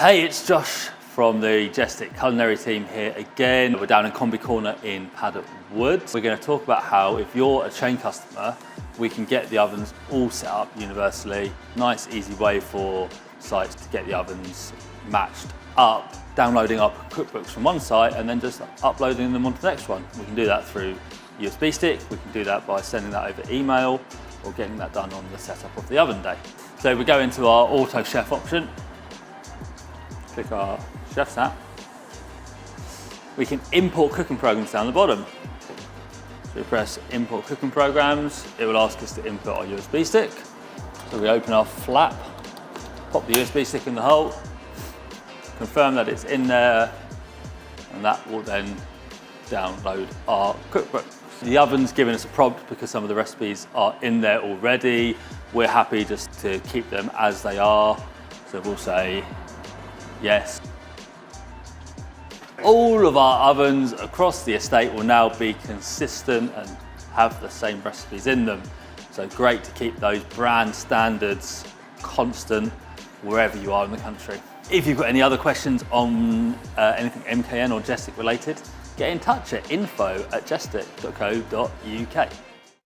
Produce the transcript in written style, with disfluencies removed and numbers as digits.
Hey, it's Josh from the Jestic Culinary Team here again. We're down in Combi Corner in Paddock Wood. We're going to talk about how, if you're a chain customer, we can get the ovens all set up universally. Nice, easy way for sites to get the ovens matched up, downloading our cookbooks from one site and then just uploading them onto the next one. We can do that through USB stick. We can do that by sending that over email or getting that done on the setup of the oven day. So we go into our auto chef option. Click our chef's app. We can import cooking programs down the bottom. So we press import cooking programs. It will ask us to input our USB stick. So we open our flap, pop the USB stick in the hole, confirm that it's in there, and that will then download our cookbook. The oven's giving us a prompt because some of the recipes are in there already. We're happy just to keep them as they are. So we'll say yes. All of our ovens across the estate will now be consistent and have the same recipes in them. So great to keep those brand standards constant wherever you are in the country. If you've got any other questions on anything MKN or Jestic related, get in touch at info@jestic.co.uk.